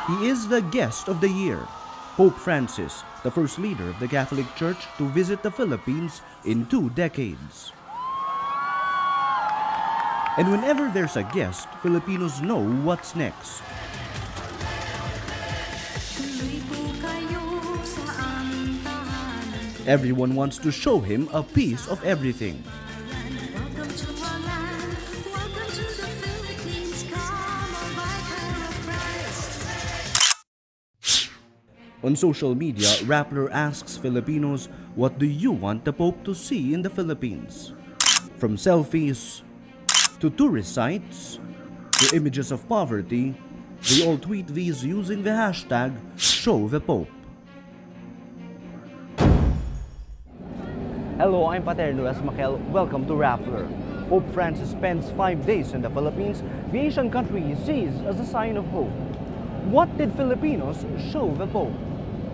He is the guest of the year. Pope Francis, the first leader of the Catholic Church to visit the Philippines in 2 decades. And whenever there's a guest, Filipinos know what's next. Everyone wants to show him a piece of everything. On social media, Rappler asks Filipinos, what do you want the Pope to see in the Philippines? From selfies to tourist sites to images of poverty, they all tweet these using the hashtag #ShowThePope. Hello, I'm Paterno Esmaquel. Welcome to Rappler. Pope Francis spends 5 days in the Philippines. The Asian country he sees as a sign of hope. What did Filipinos show the Pope?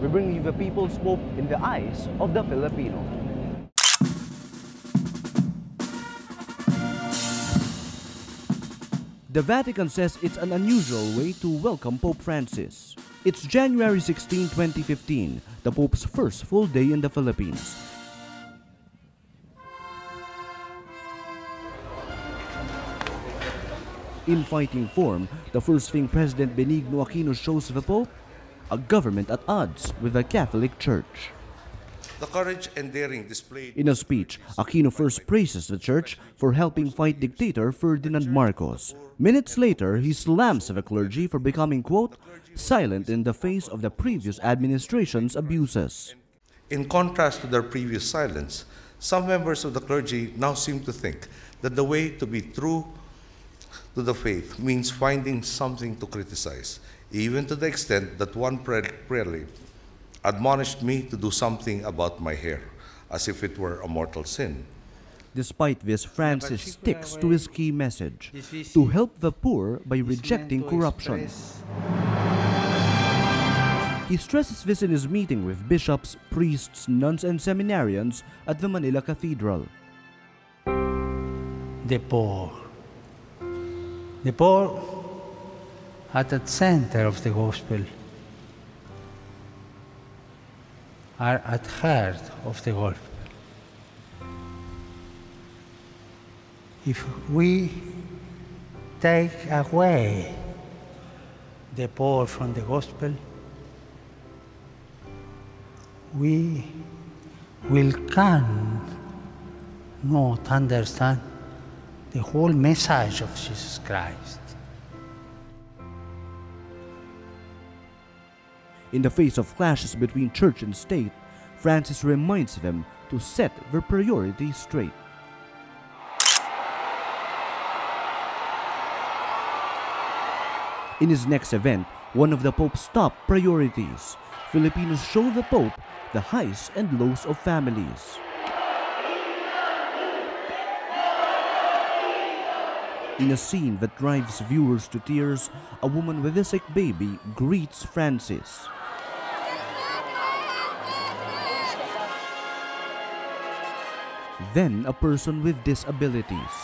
We bring you the people's hope in the eyes of the Filipino. The Vatican says it's an unusual way to welcome Pope Francis. It's January 16, 2015, the Pope's first full day in the Philippines. In fighting form, the first thing President Benigno Aquino shows the Pope, a government at odds with the Catholic Church. The courage and daring displayed. In a speech, Aquino first praises the Church for helping fight dictator Ferdinand Marcos. Minutes later, he slams the clergy for becoming, quote, silent in the face of the previous administration's abuses. In contrast to their previous silence, some members of the clergy now seem to think that the way to be true to the faith means finding something to criticize, even to the extent that one prelate admonished me to do something about my hair, as if it were a mortal sin. Despite this, Francis sticks to his key message, to help the poor by rejecting corruption. He stresses this in his meeting with bishops, priests, nuns, and seminarians at the Manila Cathedral. The poor. The poor at the center of the gospel, are at heart of the gospel. If we take away the poor from the gospel, we will cannot understand the whole message of Jesus Christ. In the face of clashes between church and state, Francis reminds them to set their priorities straight. In his next event, one of the Pope's top priorities, Filipinos show the Pope the highs and lows of families. In a scene that drives viewers to tears, a woman with a sick baby greets Francis. Then a person with disabilities.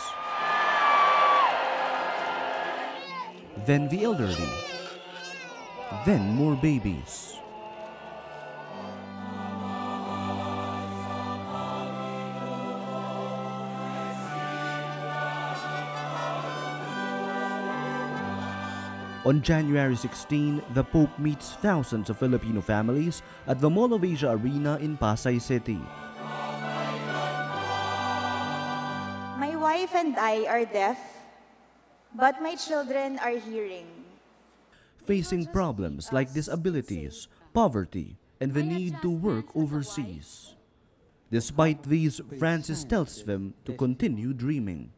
Then the elderly. Then more babies. On January 16, the Pope meets thousands of Filipino families at the Mall of Asia Arena in Pasay City. My wife and I are deaf, but my children are hearing. Facing problems like disabilities, poverty, and the need to work overseas. Despite these, Francis tells them to continue dreaming.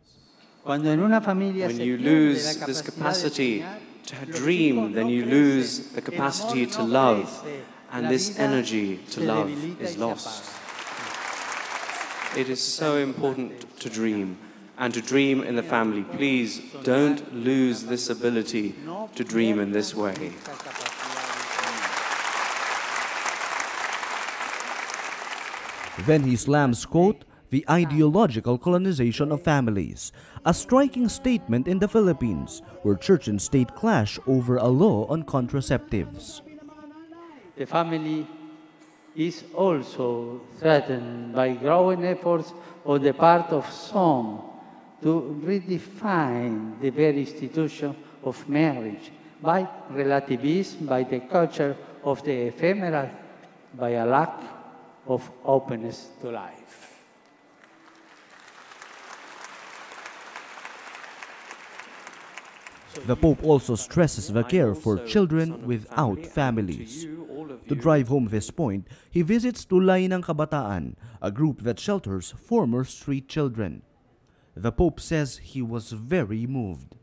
When you lose this capacity to dream, then you lose the capacity to love, and this energy to love is lost. It is so important to dream, and to dream in the family. Please don't lose this ability to dream in this way. Then he slams, quote, the ideological colonization of families, a striking statement in the Philippines where church and state clash over a law on contraceptives. The family is also threatened by growing efforts on the part of some to redefine the very institution of marriage by relativism, by the culture of the ephemeral, by a lack of openness to life. The Pope also stresses the care for children without families. To drive home this point, he visits Tulay ng Kabataan, a group that shelters former street children. The Pope says he was very moved.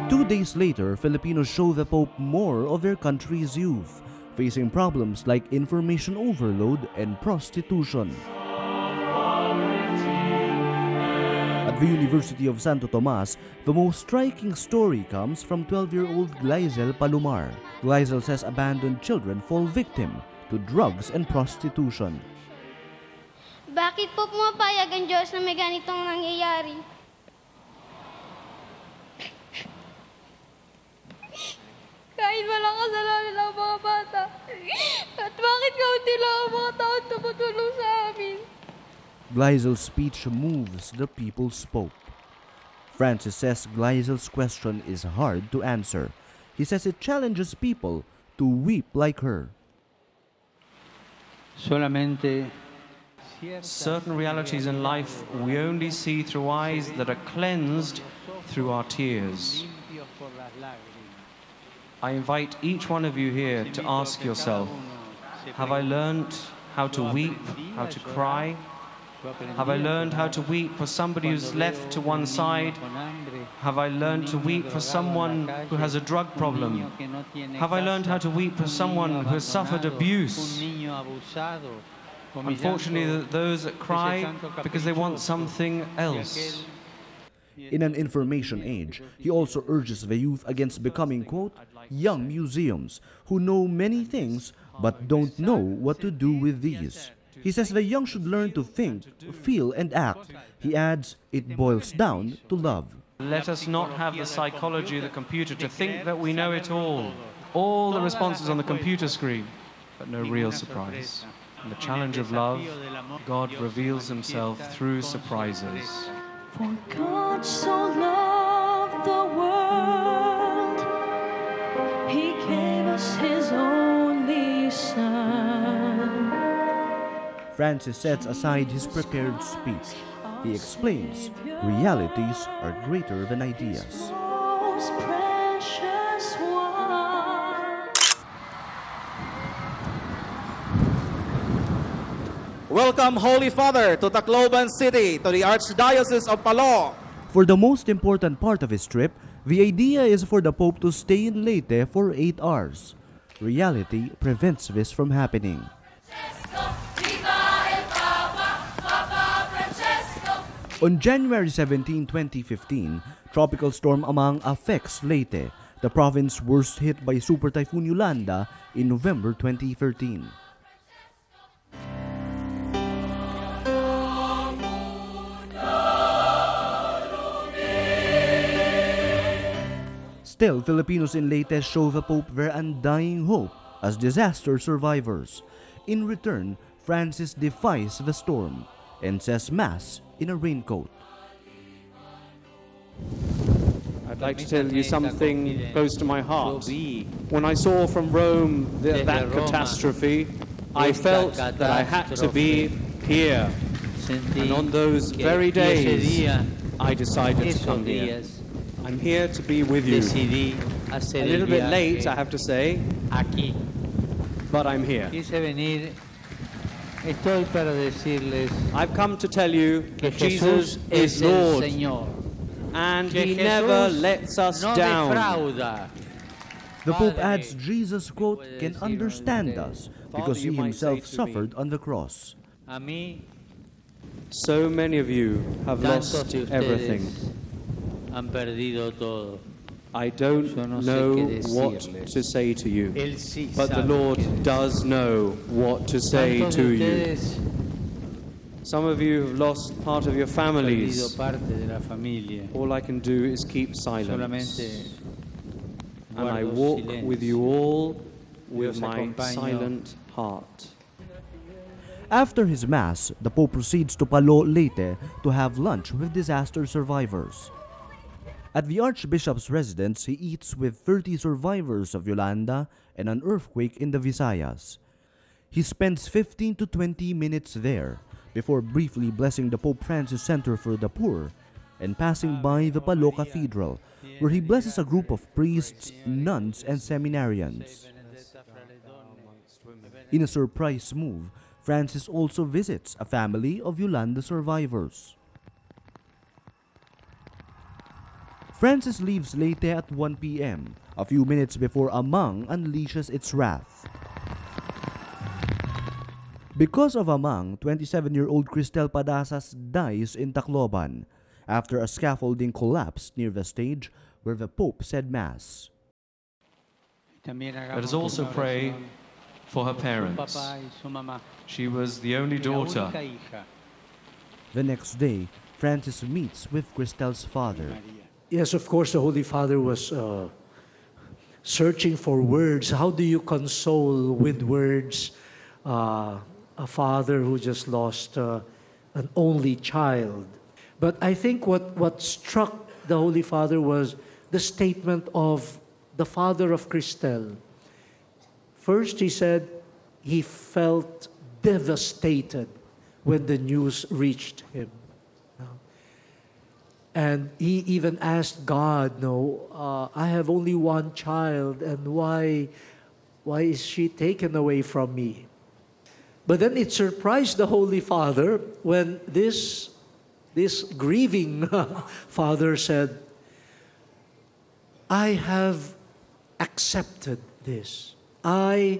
Two days later, Filipinos show the Pope more of their country's youth, facing problems like information overload and prostitution. At the University of Santo Tomas, the most striking story comes from 12-year-old Glyzel Palomar. Glyzel says abandoned children fall victim to drugs and prostitution. Bakit po pumapayag ang Diyos na may ganitong nangyayari? Kahit walang kasalanan ang mga bata. At bakit kaunti lang ang mga taong tumutulong sa amin? Glyzel's speech moves the people's Pope. Francis says Glyzel's question is hard to answer. He says it challenges people to weep like her. Certain realities in life we only see through eyes that are cleansed through our tears. I invite each one of you here to ask yourself, have I learned how to weep, how to cry? Have I learned how to weep for somebody who's left to one side? Have I learned to weep for someone who has a drug problem? Have I learned how to weep for someone who has suffered abuse? Unfortunately, those that cry because they want something else. In an information age, he also urges the youth against becoming, quote, young museums who know many things but don't know what to do with these. He says the young should learn to think, feel, and act. He adds, it boils down to love. Let us not have the psychology of the computer to think that we know it all the responses on the computer screen, but no real surprise. In the challenge of love, God reveals himself through surprises. For God so loved the world, he gave us his only Son. Francis sets aside his prepared speech. He explains, realities are greater than ideas. Most precious one. Welcome, Holy Father, to Tacloban City, to the Archdiocese of Palo. For the most important part of his trip, the idea is for the Pope to stay in Leyte for 8 hours. Reality prevents this from happening. On January 17, 2015, Tropical Storm Amang affects Leyte, the province worst hit by Super Typhoon Yolanda in November 2013. Still, Filipinos in Leyte show the Pope their undying hope as disaster survivors. In return, Francis defies the storm and says Mass in a raincoat. I'd like to tell you something close to my heart. When I saw from Rome that catastrophe, I felt that I had to be here. And on those very days, I decided to come here. I'm here to be with you. A little bit late, I have to say, but I'm here. I've come to tell you that Jesus is Lord, and he never lets us down. The Pope adds Jesus, quote, can understand us because he himself suffered on the cross. So many of you have lost everything. I don't know what to say to you, but the Lord does know what to say to you. Some of you have lost part of your families. All I can do is keep silence. And I walk with you all with my silent heart. After his Mass, the Pope proceeds to Palo, Leyte to have lunch with disaster survivors. At the Archbishop's residence, he eats with 30 survivors of Yolanda and an earthquake in the Visayas. He spends 15 to 20 minutes there before briefly blessing the Pope Francis Center for the Poor and passing by the Palo Cathedral, where he blesses a group of priests, nuns, and seminarians. In a surprise move, Francis also visits a family of Yolanda survivors. Francis leaves Leyte at 1 p.m., a few minutes before Amang unleashes its wrath. Because of Amang, 27-year-old Cristel Padasas dies in Tacloban after a scaffolding collapsed near the stage where the Pope said Mass. Let us also pray for her parents. She was the only daughter. The next day, Francis meets with Cristel's father. Yes, of course, the Holy Father was searching for words. How do you console with words a father who just lost an only child? But I think what struck the Holy Father was the statement of the father of Cristel. First, he said he felt devastated when the news reached him. And he even asked God, I have only one child, and why is she taken away from me? But then it surprised the Holy Father when this grieving father said, I have accepted this. I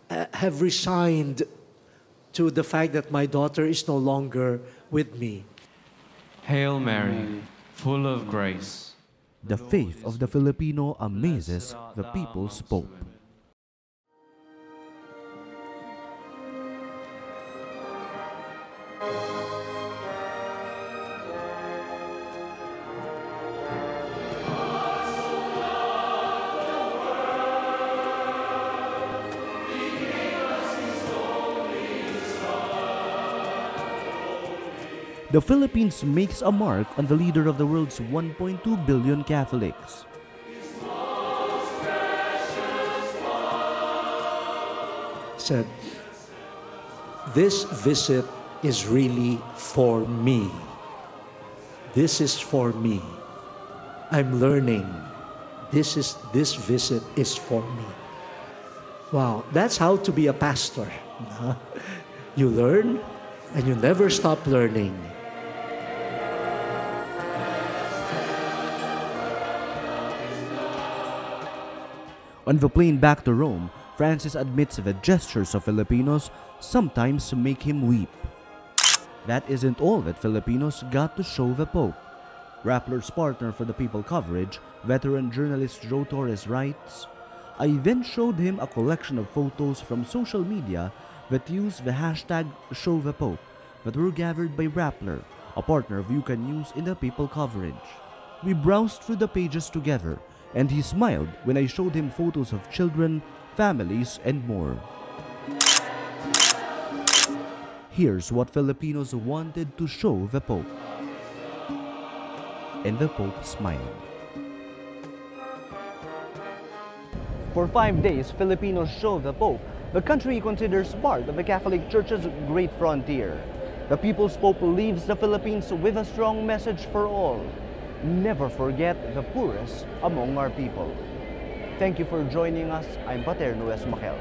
have resigned to the fact that my daughter is no longer with me. Hail Mary, full of grace. The faith of the Filipino amazes the people's Pope. The Philippines makes a mark on the leader of the world's 1.2 billion Catholics. Said, this visit is really for me. This is for me. I'm learning. This visit is for me. Wow, that's how to be a pastor. You learn and you never stop learning. On the plane back to Rome, Francis admits the gestures of Filipinos sometimes make him weep. That isn't all that Filipinos got to show the Pope. Rappler's partner for the People coverage, veteran journalist Joe Torres writes, I then showed him a collection of photos from social media that use the hashtag #ShowThePope that were gathered by Rappler, a partner of UCAN News in the People coverage. We browsed through the pages together, and he smiled when I showed him photos of children, families, and more. Here's what Filipinos wanted to show the Pope. And the Pope smiled. For 5 days, Filipinos show the Pope the country he considers part of the Catholic Church's great frontier. The People's Pope leaves the Philippines with a strong message for all. Never forget the poorest among our people. Thank you for joining us. I'm Paterno Esmaquel.